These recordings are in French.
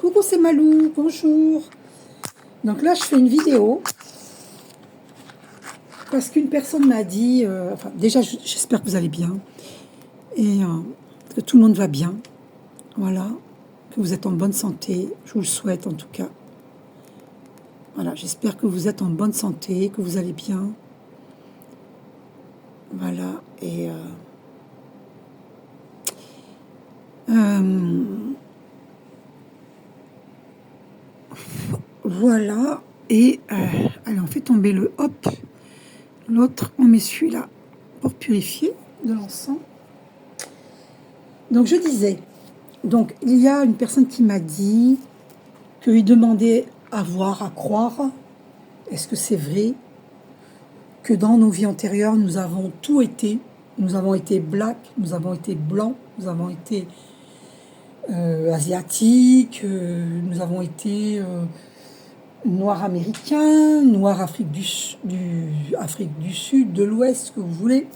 Coucou, c'est Malou, bonjour. Donc là, je fais une vidéo parce qu'une personne m'a dit, déjà, j'espère que vous allez bien et que tout le monde va bien. Voilà, que vous êtes en bonne santé, je vous le souhaite en tout cas. Voilà, j'espère que vous êtes en bonne santé, que vous allez bien. Voilà, et voilà, et allez, on fait tomber le hop, l'autre, on met celui-là pour purifier de l'encens. Donc je disais, donc il y a une personne qui m'a dit qu'il demandait à voir, à croire, est-ce que c'est vrai que dans nos vies antérieures, nous avons tout été, nous avons été black, nous avons été blancs, nous avons été asiatiques, nous avons été noirs américains, noirs Afrique Afrique du Sud, de l'Ouest, ce que vous voulez.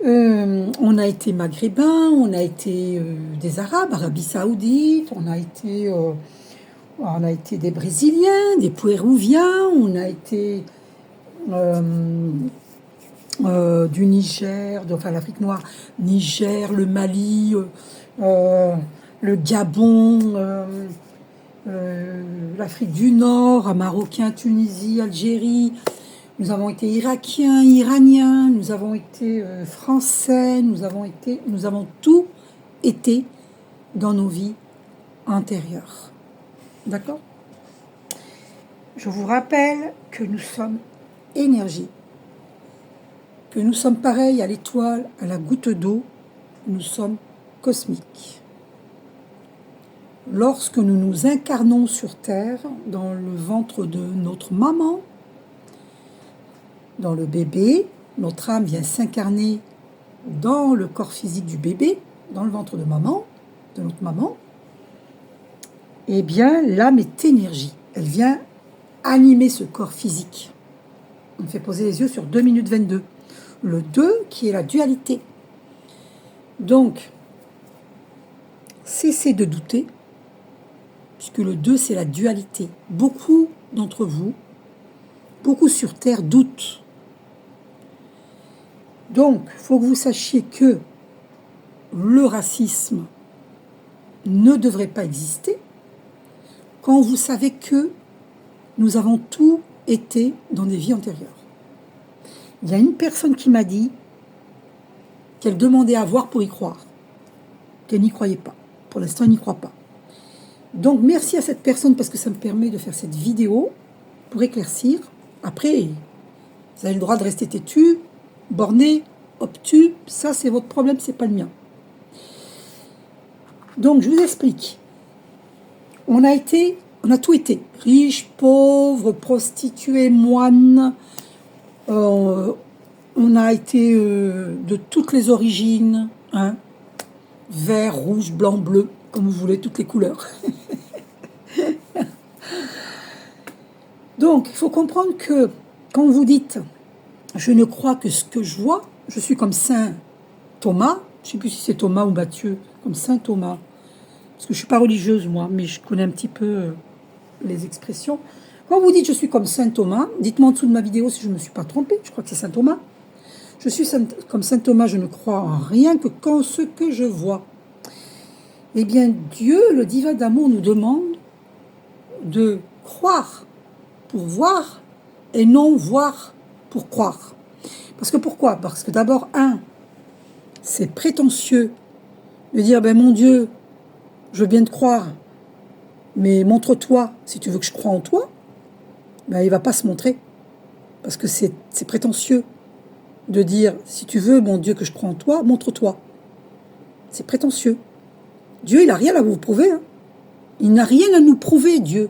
On a été maghrébins, on a été des Arabes, Arabie Saoudite, on a été des Brésiliens, des Péruviens, on a été du Niger, enfin l'Afrique noire, Niger, le Mali, le Gabon, l'Afrique du Nord, Marocain, Tunisie, Algérie. Nous avons été Irakiens, Iraniens, nous avons été Français, nous avons tout été dans nos vies antérieures. D'accord ? Je vous rappelle que nous sommes énergie, que nous sommes pareils à l'étoile, à la goutte d'eau, nous sommes cosmiques. Lorsque nous nous incarnons sur Terre, dans le ventre de notre maman, dans le bébé, notre âme vient s'incarner dans le corps physique du bébé, dans le ventre de notre maman, eh bien, l'âme est énergie. Elle vient animer ce corps physique. On fait poser les yeux sur 2 minutes 22. Le 2 qui est la dualité. Donc, cessez de douter, puisque le 2 c'est la dualité. Beaucoup d'entre vous, beaucoup sur Terre doutent. Donc, il faut que vous sachiez que le racisme ne devrait pas exister quand vous savez que nous avons tout été dans des vies antérieures. Il y a une personne qui m'a dit qu'elle demandait à voir pour y croire, qu'elle n'y croyait pas. Pour l'instant, elle n'y croit pas. Donc, merci à cette personne parce que ça me permet de faire cette vidéo pour éclaircir. Après, vous avez le droit de rester têtu, borné, obtus, ça c'est votre problème, c'est pas le mien. Donc je vous explique. On a tout été, riches, pauvres, prostituées, moines. On a été de toutes les origines, hein, vert, rouge, blanc, bleu, comme vous voulez, toutes les couleurs. Donc il faut comprendre que quand vous dites je ne crois que ce que je vois, je suis comme Saint Thomas, je ne sais plus si c'est Thomas ou Matthieu, comme Saint Thomas, parce que je ne suis pas religieuse moi, mais je connais un petit peu les expressions. Quand vous dites je suis comme Saint Thomas, dites-moi en dessous de ma vidéo si je ne me suis pas trompée, je crois que c'est Saint Thomas. Je suis comme Saint Thomas, je ne crois en rien que qu'en ce que je vois. Eh bien Dieu, le divin d'amour, nous demande de croire pour voir et non voir pour croire. Parce que pourquoi ? Parce que d'abord, c'est prétentieux de dire, mon Dieu, je veux bien te croire, mais montre-toi, si tu veux que je croie en toi, il ne va pas se montrer. Parce que c'est prétentieux de dire, si tu veux, mon Dieu, que je croie en toi, montre-toi. C'est prétentieux. Dieu, il n'a rien à vous prouver. Hein. Il n'a rien à nous prouver, Dieu.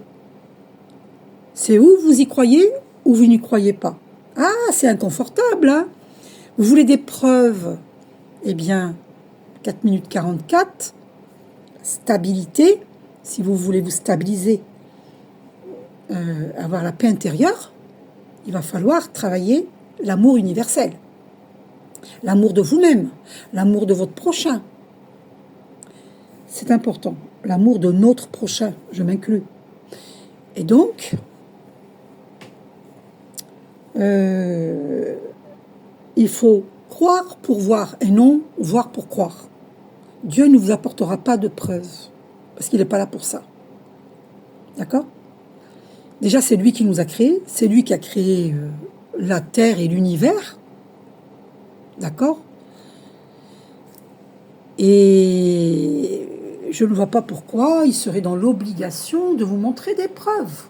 C'est où vous y croyez ou vous n'y croyez pas. Ah, c'est inconfortable, hein. Vous voulez des preuves ? Eh bien, 4 minutes 44, stabilité, si vous voulez vous stabiliser, avoir la paix intérieure, il va falloir travailler l'amour universel, l'amour de vous-même, l'amour de votre prochain. c'est important. L'amour de notre prochain, je m'inclus. Et donc, il faut croire pour voir et non voir pour croire. Dieu ne vous apportera pas de preuves, parce qu'il n'est pas là pour ça. D'accord? Déjà, c'est lui qui nous a créés, c'est lui qui a créé la Terre et l'univers. D'accord? Et je ne vois pas pourquoi il serait dans l'obligation de vous montrer des preuves.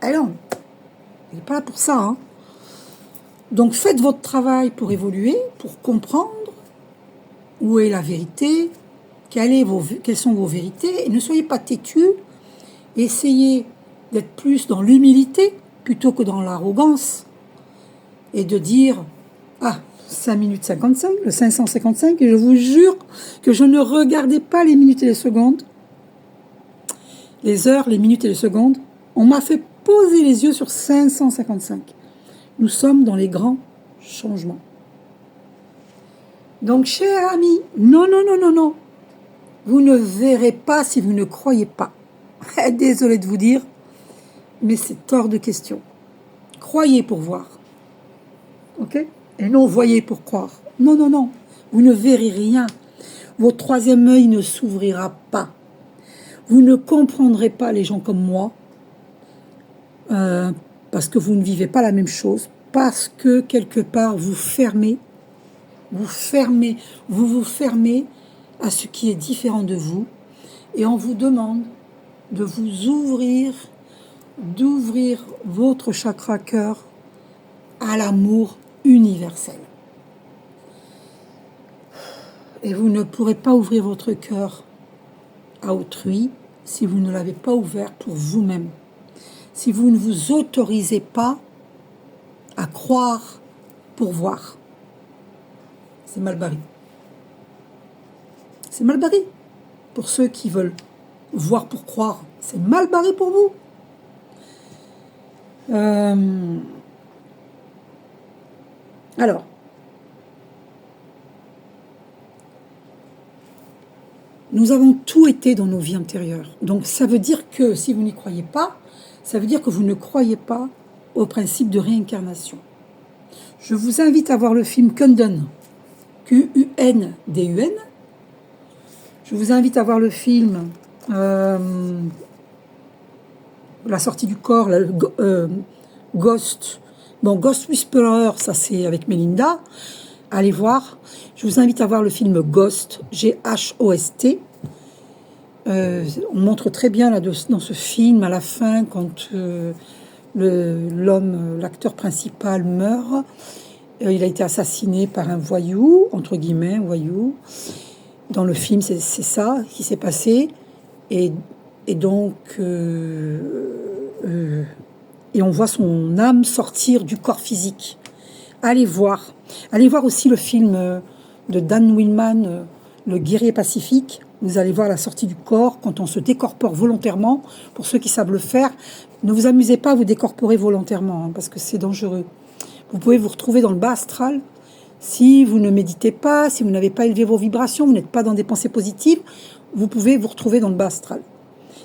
Alors, il n'est pas là pour ça. Hein. Donc, faites votre travail pour évoluer, pour comprendre où est la vérité, quelles sont vos vérités, et ne soyez pas têtus, essayez d'être plus dans l'humilité plutôt que dans l'arrogance, et de dire « Ah, 5 minutes 55, le 555, et je vous jure que je ne regardais pas les minutes et les secondes, les heures, les minutes et les secondes, on m'a fait poser les yeux sur 555. Nous sommes dans les grands changements. Donc, cher ami, non, non, non, non, non. Vous ne verrez pas si vous ne croyez pas. Désolé de vous dire, mais c'est hors de question. Croyez pour voir. Ok? Et non, voyez pour croire. Non, non, non. Vous ne verrez rien. Votre troisième œil ne s'ouvrira pas. Vous ne comprendrez pas les gens comme moi, parce que vous ne vivez pas la même chose, parce que quelque part vous vous vous fermez à ce qui est différent de vous, et on vous demande de vous ouvrir, d'ouvrir votre chakra cœur à l'amour universel. Et vous ne pourrez pas ouvrir votre cœur à autrui si vous ne l'avez pas ouvert pour vous-même. Si vous ne vous autorisez pas à croire pour voir. C'est mal barré. C'est mal barré. Pour ceux qui veulent voir pour croire, c'est mal barré pour vous. Alors, nous avons tout été dans nos vies antérieures. Donc ça veut dire que si vous n'y croyez pas, ça veut dire que vous ne croyez pas au principe de réincarnation. Je vous invite à voir le film Kundun, Q-U-N-D-U-N. Je vous invite à voir le film La sortie du corps, Ghost. Bon, Ghost Whisperer, ça c'est avec Melinda. Allez voir. Je vous invite à voir le film Ghost, G-H-O-S-T. On montre très bien là, dans ce film, à la fin, quand l'acteur principal meurt, il a été assassiné par un voyou, entre guillemets, un voyou. Dans le film, c'est ça qui s'est passé. Et donc, et on voit son âme sortir du corps physique. Allez voir. Allez voir aussi le film de Dan Willman, Le guerrier pacifique. Vous allez voir la sortie du corps quand on se décorpore volontairement. Pour ceux qui savent le faire, ne vous amusez pas à vous décorporer volontairement, hein, parce que c'est dangereux. Vous pouvez vous retrouver dans le bas astral. Si vous ne méditez pas, si vous n'avez pas élevé vos vibrations, vous n'êtes pas dans des pensées positives, vous pouvez vous retrouver dans le bas astral.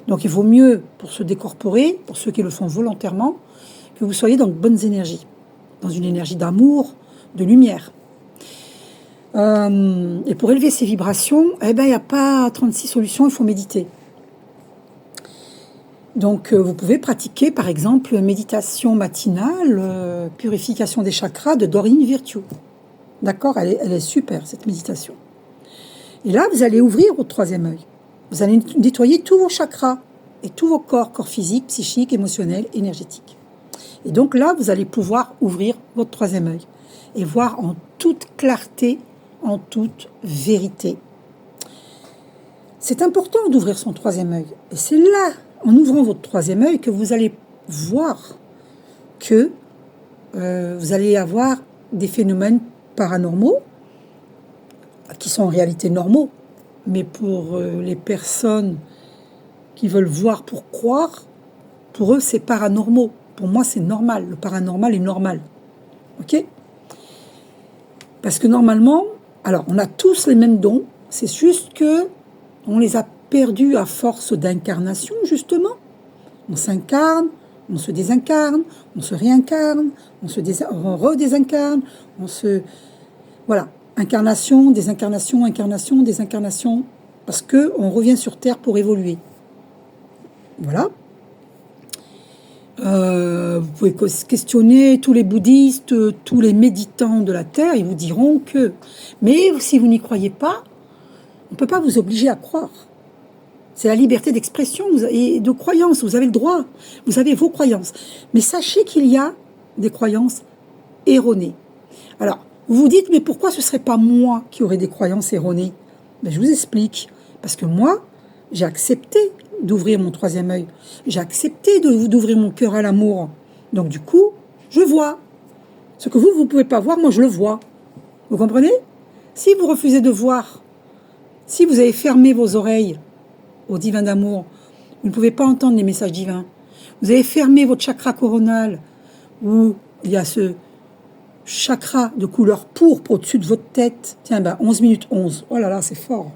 Donc il vaut mieux, pour se décorporer, pour ceux qui le font volontairement, que vous soyez dans de bonnes énergies, dans une énergie d'amour, de lumière. Et pour élever ces vibrations, il n'y a pas 36 solutions, il faut méditer. Donc vous pouvez pratiquer par exemple méditation matinale, purification des chakras de Doreen Virtue. D'accord, elle est super cette méditation. Et là, vous allez ouvrir votre troisième œil. Vous allez nettoyer tous vos chakras et tous vos corps physique, psychique, émotionnel, énergétique. Et donc là, vous allez pouvoir ouvrir votre troisième œil et voir en toute clarté, en toute vérité. C'est important d'ouvrir son troisième œil. Et c'est là, en ouvrant votre troisième œil, que vous allez voir que vous allez avoir des phénomènes paranormaux qui sont en réalité normaux. Mais pour les personnes qui veulent voir pour croire, pour eux, c'est paranormaux. Pour moi, c'est normal. Le paranormal est normal. OK ? Parce que normalement, alors, on a tous les mêmes dons. C'est juste que On les a perdus à force d'incarnation, justement. On s'incarne, on se désincarne, on se réincarne, on redésincarne, on se... Voilà, incarnation, désincarnation, incarnation, désincarnation, parce qu'on revient sur Terre pour évoluer. Voilà. Vous pouvez questionner tous les bouddhistes, tous les méditants de la Terre, ils vous diront que... Mais si vous n'y croyez pas, on ne peut pas vous obliger à croire. C'est la liberté d'expression et de croyance, vous avez le droit, vous avez vos croyances. Mais sachez qu'il y a des croyances erronées. Alors, vous vous dites, mais pourquoi ce ne serait pas moi qui aurais des croyances erronées? Ben, je vous explique. Parce que moi, j'ai accepté d'ouvrir mon troisième œil. J'ai accepté d'ouvrir mon cœur à l'amour. Donc du coup, je vois. Ce que vous ne pouvez pas voir, moi je le vois. Vous comprenez? Si vous refusez de voir, si vous avez fermé vos oreilles au divin d'amour, vous ne pouvez pas entendre les messages divins. Vous avez fermé votre chakra coronal, où il y a ce chakra de couleur pourpre au-dessus de votre tête. Tiens, 11 minutes 11. Oh là là, c'est fort.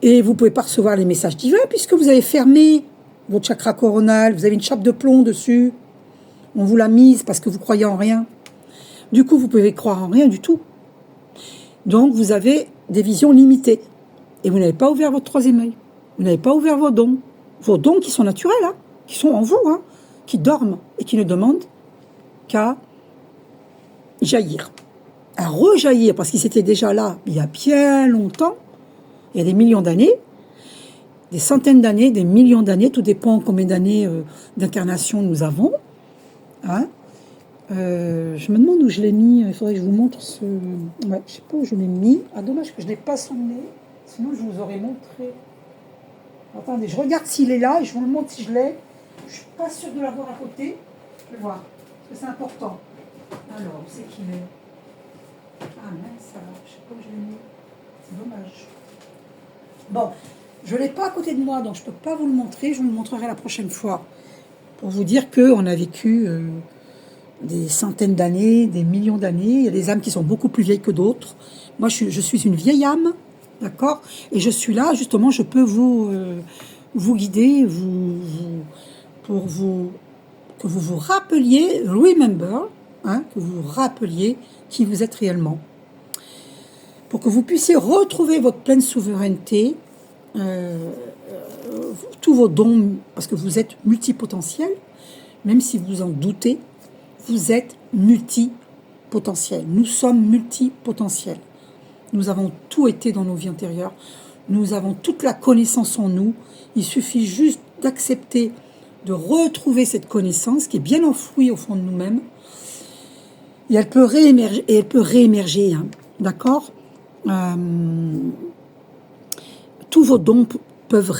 Et vous ne pouvez pas recevoir les messages divins puisque vous avez fermé votre chakra coronal, vous avez une chape de plomb dessus. On vous l'a mise parce que vous croyez en rien. Du coup, vous pouvez croire en rien du tout. Donc, vous avez des visions limitées. Et vous n'avez pas ouvert votre troisième œil. Vous n'avez pas ouvert vos dons. Vos dons qui sont naturels, hein, qui sont en vous, hein, qui dorment et qui ne demandent qu'à jaillir. À rejaillir, parce qu'ils étaient déjà là il y a bien longtemps. Il y a des millions d'années, des centaines d'années, des millions d'années, tout dépend combien d'années d'incarnation nous avons. Hein. Je me demande où je l'ai mis, il faudrait que je vous montre ce... Ouais, je ne sais pas où je l'ai mis. Ah, dommage que je ne l'ai pas sonné, sinon je vous aurais montré. Attendez, je regarde s'il est là et je vous le montre si je l'ai. Je ne suis pas sûre de l'avoir à côté. Je vais voir, parce que c'est important. Alors, où c'est qu'il est? Ah mince, alors, je ne sais pas où je l'ai mis. C'est dommage. Bon, je ne l'ai pas à côté de moi, donc je ne peux pas vous le montrer. Je vous le montrerai la prochaine fois. Pour vous dire qu'on a vécu des centaines d'années, des millions d'années. Il y a des âmes qui sont beaucoup plus vieilles que d'autres. Moi, je suis une vieille âme, d'accord? Et je suis là, justement, je peux vous guider, que vous vous rappeliez, remember, hein, que vous vous rappeliez qui vous êtes réellement. Pour que vous puissiez retrouver votre pleine souveraineté, tous vos dons, parce que vous êtes multipotentiel, même si vous en doutez, vous êtes multipotentiel. Nous sommes multipotentiels. Nous avons tout été dans nos vies antérieures. Nous avons toute la connaissance en nous. Il suffit juste d'accepter de retrouver cette connaissance qui est bien enfouie au fond de nous-mêmes. Et elle peut réémerger, hein, d'accord? Tous vos dons peuvent